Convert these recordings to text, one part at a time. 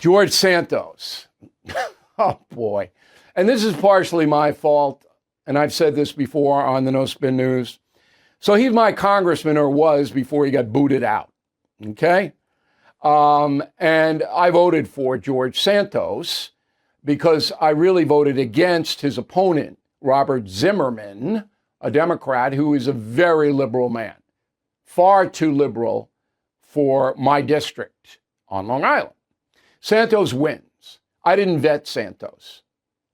George Santos. Oh, boy. And this is partially my fault. And I've said this before on the No Spin News. So he's my congressman, or was, before he got booted out. Okay? And I voted for George Santos because I really voted against his opponent, Robert Zimmerman, a Democrat who is a very liberal man, far too liberal for my district on Long Island. Santos wins. I didn't vet Santos.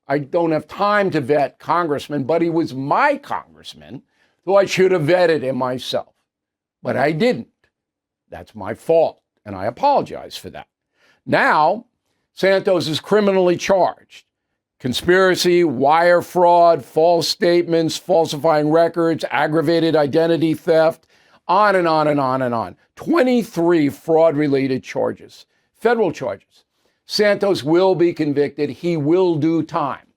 I don't have time to vet congressmen, but he was my congressman, so I should have vetted him myself. But I didn't. That's my fault, and I apologize for that. Now, Santos is criminally charged. Conspiracy, wire fraud, false statements, falsifying records, aggravated identity theft, on and on and on and on. 23 fraud-related charges, federal charges. Santos will be convicted. He will do time.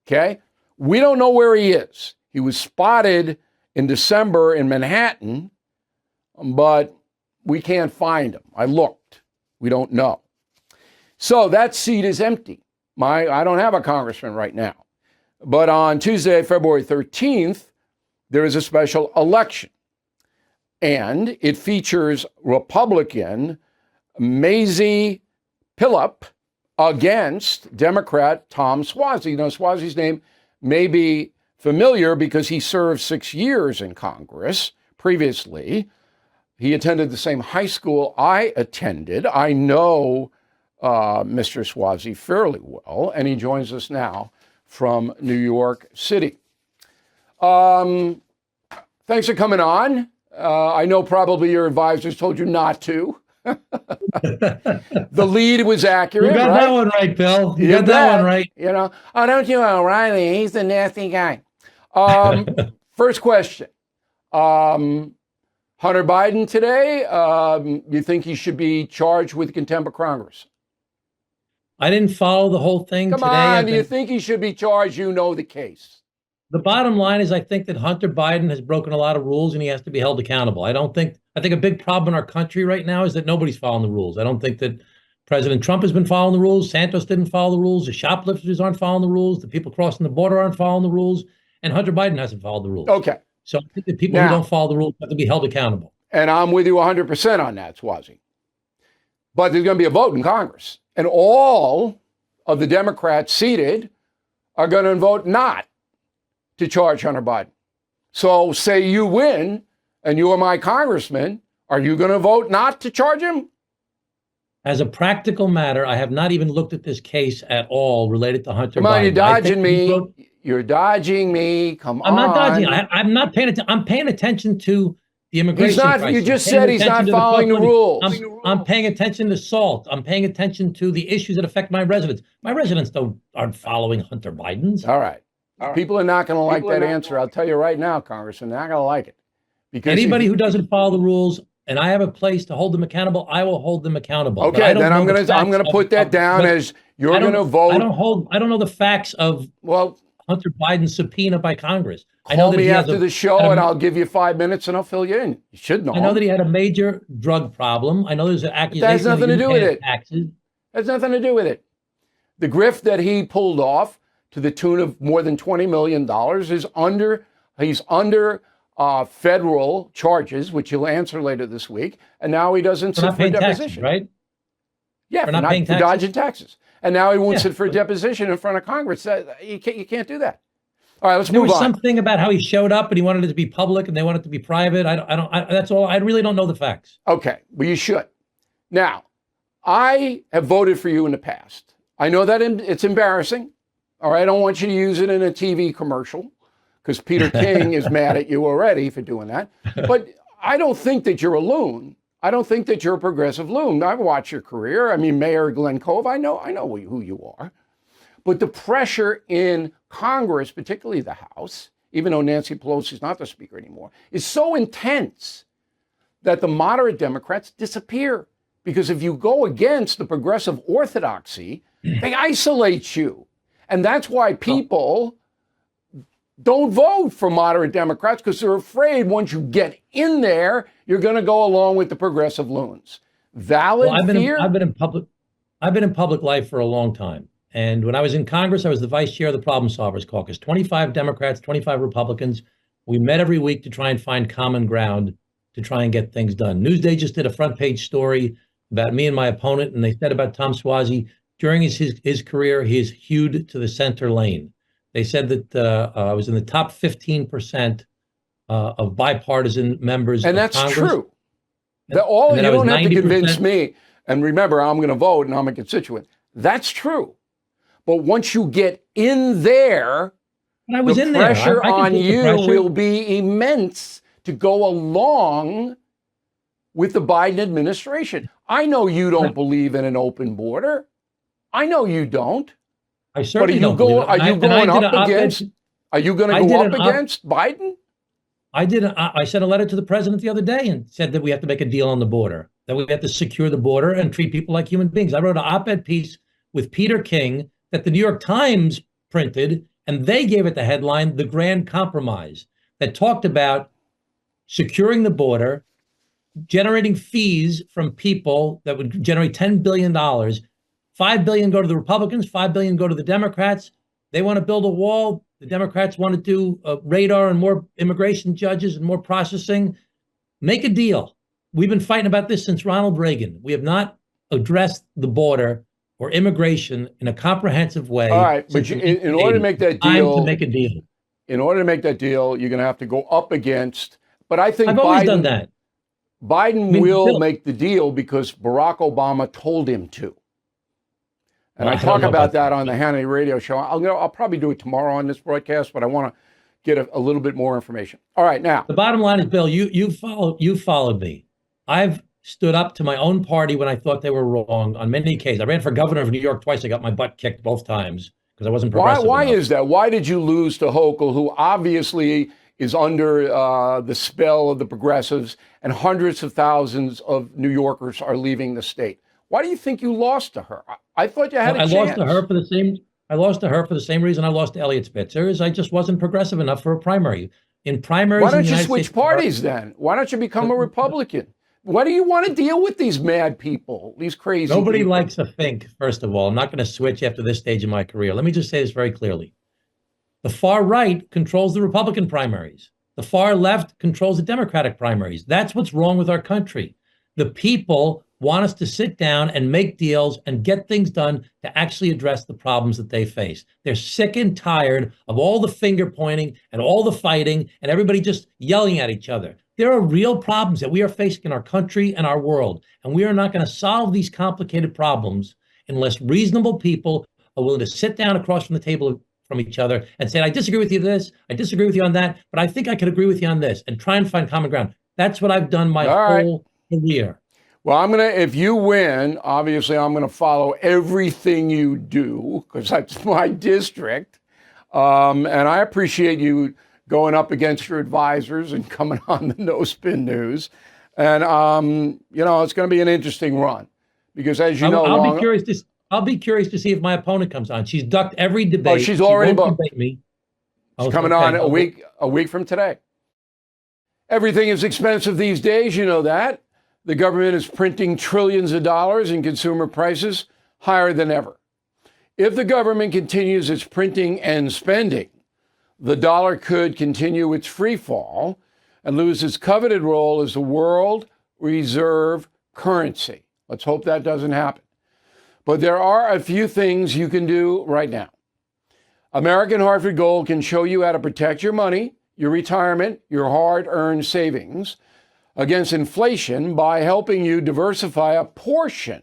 Okay? We don't know where he is. He was spotted in December in Manhattan, but we can't find him. I looked. We don't know. So that seat is empty. I don't have a congressman right now. But on Tuesday, February 13th, there is a special election. And it features Republican Mazie Pillup against Democrat Tom Suozzi. Now, Suozzi's name may be familiar because he served 6 years in Congress previously. He attended the same high school I attended. I know Mr. Suozzi fairly well, and he joins us now from New York City. Thanks for coming on. I know probably your advisors told you not to. The lead was accurate. You got right? that one right, Bill. You got bet. that one right. You know, oh, don't you, O'Reilly? He's the nasty guy. First question. Hunter Biden today, you think he should be charged with contempt of Congress? I didn't follow the whole thing Come today. on, do you think he should be charged? You know the case. The bottom line is I think that Hunter Biden has broken a lot of rules and he has to be held accountable. I think a big problem in our country right now is that nobody's following the rules. I don't think that President Trump has been following the rules. Santos didn't follow the rules. The shoplifters aren't following the rules. The people crossing the border aren't following the rules. And Hunter Biden hasn't followed the rules. Okay. So I think that people who don't follow the rules have to be held accountable. And I'm with you 100% on that, Suozzi. But there's going to be a vote in Congress. And all of the Democrats seated are going to vote not to charge Hunter Biden. So say you win and you are my congressman, are you going to vote not to charge him? As a practical matter, I have not even looked at this case at all related to Hunter Biden. Come on, you're dodging me. You're dodging me. Come on. I'm not dodging. I'm not paying attention. I'm paying attention to the immigration crisis. You just said he's not following the rules. I'm paying attention to SALT. I'm paying attention to the issues that affect my residents. My residents aren't following Hunter Biden's. All right. People are not going to like that answer. I'll tell you right now, Congressman, they're not going to like it. Because anybody who doesn't follow the rules, and I have a place to hold them accountable, I will hold them accountable. Okay, then I'm going to put that down as you're going to vote. I don't know the facts of Hunter Biden's subpoena by Congress. Call me after the show and I'll give you 5 minutes and I'll fill you in. You should know. I know that he had a major drug problem. I know there's an accusation. That has nothing to do with it. Taxes. Has nothing to do with it. The grift that he pulled off to the tune of more than $20 million he's under federal charges, which he'll answer later this week. And now he doesn't sit for a deposition. Taxes, right? Yeah, for dodging taxes. And now he won't sit for a deposition in front of Congress. You can't do that. All right, let's move on. There was something about how he showed up and he wanted it to be public and they wanted it to be private. That's all. I really don't know the facts. Okay, well, you should. Now, I have voted for you in the past. I know that it's embarrassing. All right, I don't want you to use it in a TV commercial because Peter King is mad at you already for doing that. But I don't think that you're a loon. I don't think that you're a progressive loon. I've watched your career. I mean, Mayor Glenn Cove, I know who you are. But the pressure in Congress, particularly the House, even though Nancy Pelosi's not the speaker anymore, is so intense that the moderate Democrats disappear. Because if you go against the progressive orthodoxy, they isolate you. And that's why people don't vote for moderate Democrats, because they're afraid once you get in there, you're going to go along with the progressive loons. Valid fear? I've been in public. I've been in public life for a long time. And when I was in Congress, I was the vice chair of the Problem Solvers Caucus, 25 Democrats, 25 Republicans. We met every week to try and find common ground to try and get things done. Newsday just did a front page story about me and my opponent, and they said about Tom Suozzi, during his career, he is hewed to the center lane. They said that I was in the top 15% of bipartisan members And of that's Congress. true. You don't have to 90%. convince me. And remember, I'm going to vote and I'm a constituent. That's true. But once you get in there, the pressure on you will be immense to go along with the Biden administration. I know you don't believe in an open border. I know you don't. I certainly don't. Are you going to go up against Biden? I sent a letter to the president the other day and said that we have to make a deal on the border, that we have to secure the border and treat people like human beings. I wrote an op-ed piece with Peter King that the New York Times printed, and they gave it the headline, The Grand Compromise, that talked about securing the border, generating fees from people that would generate $10 billion. $5 billion go to the Republicans, $5 billion go to the Democrats. They want to build a wall. The Democrats want to do radar and more immigration judges and more processing. Make a deal. We've been fighting about this since Ronald Reagan. We have not addressed the border or immigration in a comprehensive way. All right, but in order to make that deal, in order to make that deal, you're going to have to go up against. But I think I've always done that. Biden will make the deal because Barack Obama told him to. And I talk about that on the Hannity radio show. I'll probably do it tomorrow on this broadcast, but I want to get a little bit more information. All right, now the bottom line is, Bill, you followed me. I've stood up to my own party when I thought they were wrong on many occasions. I ran for governor of New York twice. I got my butt kicked both times because I wasn't progressive Why enough. is that? Why did you lose to Hochul, who obviously is under the spell of the progressives, and hundreds of thousands of New Yorkers are leaving the state? Why do you think you lost to her? I thought you had a chance. I lost to her for the same reason I lost to Eliot Spitzer, is I just wasn't progressive enough for a primary. In primaries, why don't you switch parties then? Why don't you become a Republican? Why do you want to deal with these mad people, these crazy Nobody people? likes a think, first of all. I'm not going to switch after this stage of my career. Let me just say this very clearly. The far right controls the Republican primaries. The far left controls the Democratic primaries. That's what's wrong with our country. The people want us to sit down and make deals and get things done to actually address the problems that they face. They're sick and tired of all the finger pointing and all the fighting and everybody just yelling at each other. There are real problems that we are facing in our country and our world, and we are not going to solve these complicated problems unless reasonable people are willing to sit down across from the table from each other and say, I disagree with you on this, I disagree with you on that, but I think I could agree with you on this, and try and find common ground. That's what I've done my whole career. Well, if you win, obviously I'm going to follow everything you do because that's my district. And I appreciate you going up against your advisors and coming on the No Spin News. And, it's going to be an interesting run because as you know, I'll be curious to see if my opponent comes on. She's ducked every debate. Oh, she's already booked. Debate me. She's coming on a week from today. Everything is expensive these days. You know that. The government is printing trillions of dollars and consumer prices higher than ever. If the government continues its printing and spending, the dollar could continue its free fall and lose its coveted role as the world reserve currency. Let's hope that doesn't happen. But there are a few things you can do right now. American Hartford Gold can show you how to protect your money, your retirement, your hard-earned savings against inflation by helping you diversify a portion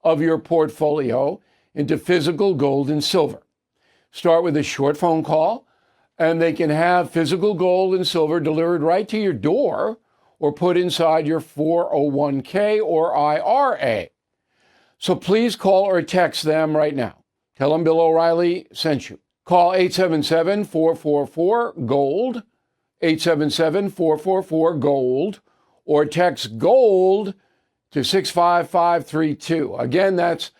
of your portfolio into physical gold and silver. Start with a short phone call, and they can have physical gold and silver delivered right to your door or put inside your 401k or IRA. So please call or text them right now. Tell them Bill O'Reilly sent you. Call 877-444-GOLD, 877-444-GOLD, or text GOLD to 65532. Again, that's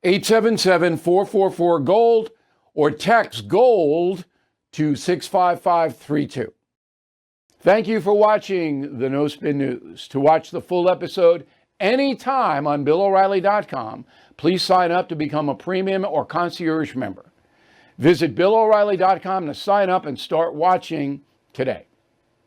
877-444-GOLD, or text GOLD to 65532. Thank you for watching the No Spin News. To watch the full episode anytime on BillO'Reilly.com. Please sign up to become a premium or concierge member. Visit BillO'Reilly.com to sign up and start watching today.